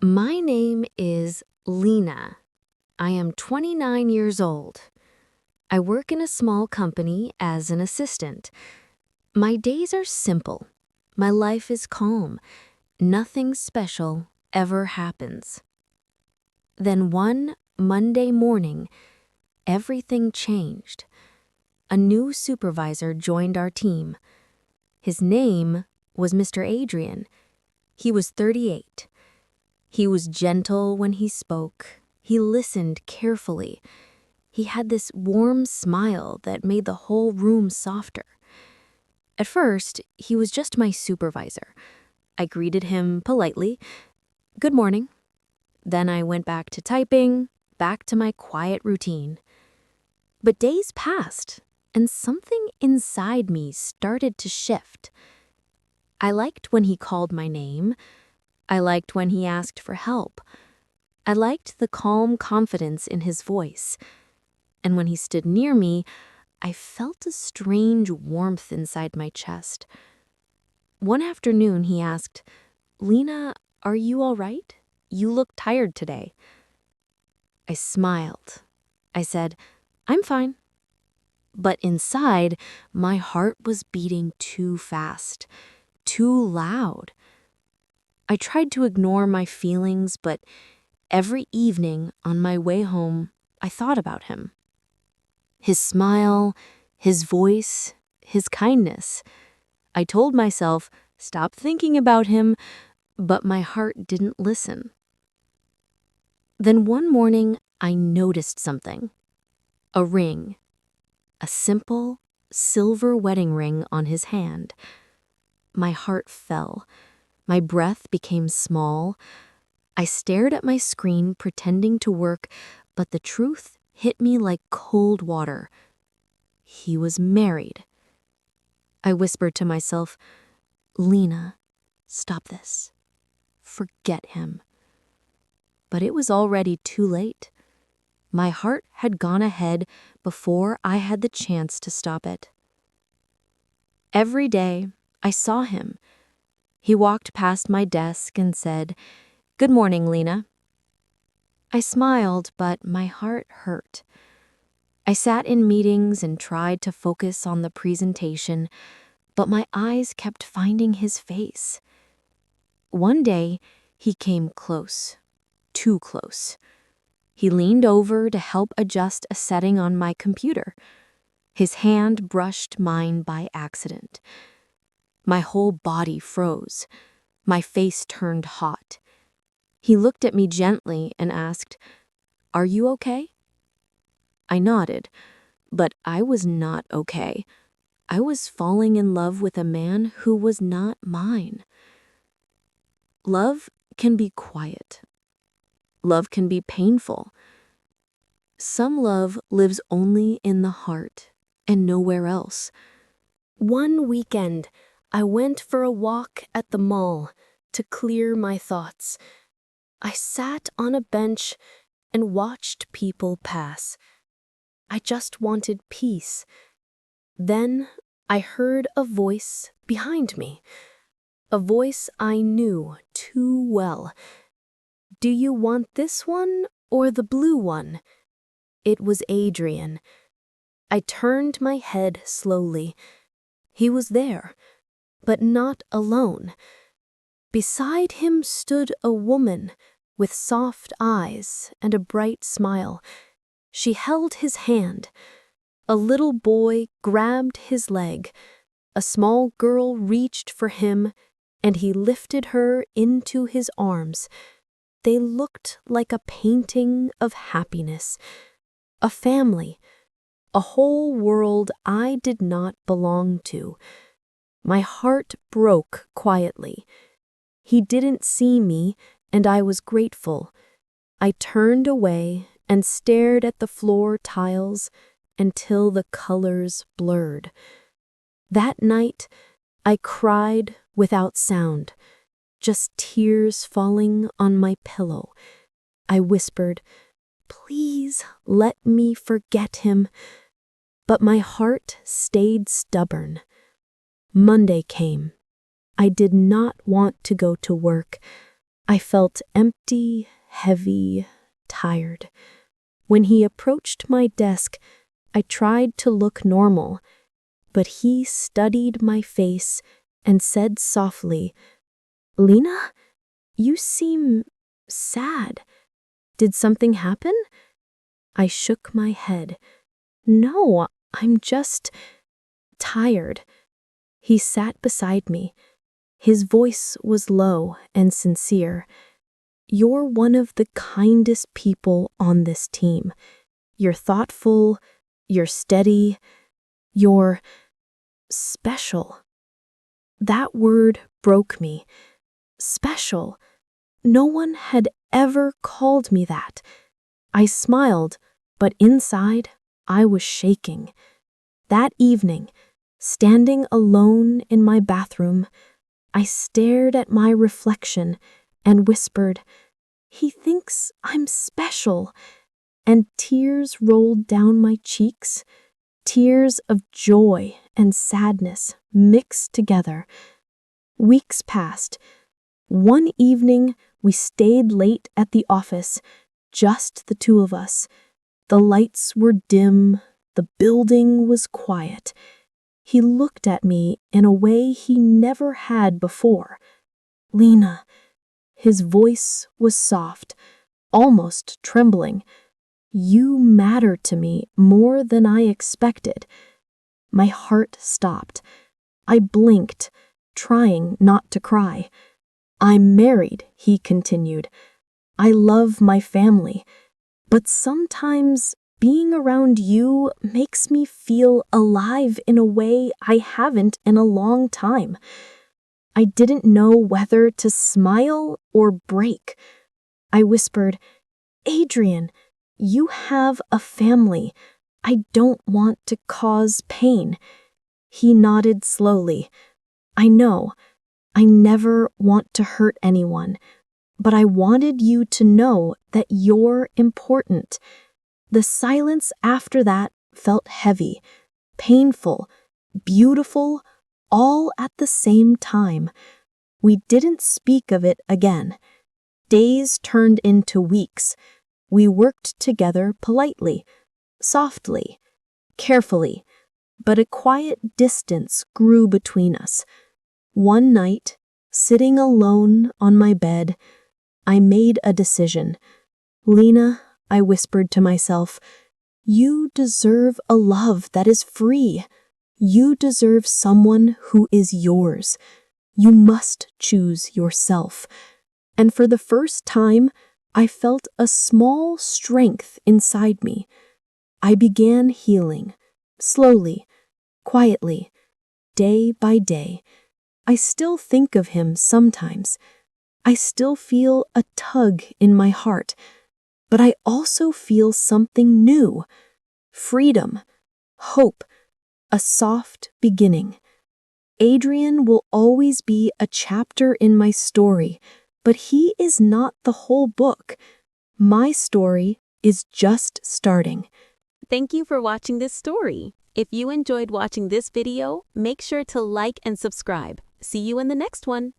My name is Lena. I am 29 years old. I work in a small company as an assistant. My days are simple. My life is calm. Nothing special ever happens. Then one Monday morning, everything changed. A new supervisor joined our team. His name was Mr. Adrian. He was 38. He was gentle when he spoke. He listened carefully. He had this warm smile that made the whole room softer. At first, he was just my supervisor. I greeted him politely. "Good morning." Then I went back to typing, back to my quiet routine. But days passed, and something inside me started to shift. I liked when he called my name. I liked when he asked for help. I liked the calm confidence in his voice. And when he stood near me, I felt a strange warmth inside my chest. One afternoon, he asked, "Lena, are you all right? You look tired today." I smiled. I said, "I'm fine." But inside, my heart was beating too fast, too loud. I tried to ignore my feelings, but every evening on my way home, I thought about him. His smile, his voice, his kindness. I told myself, stop thinking about him, but my heart didn't listen. Then one morning, I noticed something. A ring. A simple, silver wedding ring on his hand. My heart fell. My breath became small. I stared at my screen, pretending to work, but the truth hit me like cold water. He was married. I whispered to myself, "Lena, stop this. Forget him." But it was already too late. My heart had gone ahead before I had the chance to stop it. Every day, I saw him. He walked past my desk and said, "Good morning, Lena." I smiled, but my heart hurt. I sat in meetings and tried to focus on the presentation, but my eyes kept finding his face. One day, he came close, too close. He leaned over to help adjust a setting on my computer. His hand brushed mine by accident. My whole body froze. My face turned hot. He looked at me gently and asked, "Are you okay?" I nodded, but I was not okay. I was falling in love with a man who was not mine. Love can be quiet. Love can be painful. Some love lives only in the heart and nowhere else. One weekend, I went for a walk at the mall to clear my thoughts. I sat on a bench and watched people pass. I just wanted peace. Then I heard a voice behind me, a voice I knew too well. "Do you want this one or the blue one?" It was Adrian. I turned my head slowly. He was there, but not alone. Beside him stood a woman with soft eyes and a bright smile. She held his hand. A little boy grabbed his leg. A small girl reached for him, and he lifted her into his arms. They looked like a painting of happiness, a family, a whole world I did not belong to. My heart broke quietly. He didn't see me, and I was grateful. I turned away and stared at the floor tiles until the colors blurred. That night, I cried without sound, just tears falling on my pillow. I whispered, "Please let me forget him." But my heart stayed stubborn. Monday came. I did not want to go to work. I felt empty, heavy, tired. When he approached my desk, I tried to look normal, but he studied my face and said softly, "Lena, you seem sad. Did something happen?" I shook my head. "No, I'm just tired." He sat beside me. His voice was low and sincere. "You're one of the kindest people on this team. You're thoughtful, you're steady, you're special." That word broke me. Special. No one had ever called me that. I smiled, but inside, I was shaking. That evening, standing alone in my bathroom, I stared at my reflection and whispered, "He thinks I'm special." And tears rolled down my cheeks, tears of joy and sadness mixed together. Weeks passed. One evening, we stayed late at the office, just the two of us. The lights were dim, the building was quiet. He looked at me in a way he never had before. "Lena," his voice was soft, almost trembling. "You matter to me more than I expected." My heart stopped. I blinked, trying not to cry. "I'm married," he continued. "I love my family. But sometimes being around you makes me feel alive in a way I haven't in a long time." I didn't know whether to smile or break. I whispered, "Adrian, you have a family. I don't want to cause pain." He nodded slowly. "I know. I never want to hurt anyone. But I wanted you to know that you're important." The silence after that felt heavy, painful, beautiful, all at the same time. We didn't speak of it again. Days turned into weeks. We worked together politely, softly, carefully, but a quiet distance grew between us. One night, sitting alone on my bed, I made a decision. "Lena," I whispered to myself, "you deserve a love that is free. You deserve someone who is yours. You must choose yourself." And for the first time, I felt a small strength inside me. I began healing, slowly, quietly, day by day. I still think of him sometimes. I still feel a tug in my heart, but I also feel something new: freedom, hope, a soft beginning. Adrian will always be a chapter in my story, but he is not the whole book. My story is just starting. Thank you for watching this story. If you enjoyed watching this video, make sure to like and subscribe. See you in the next one.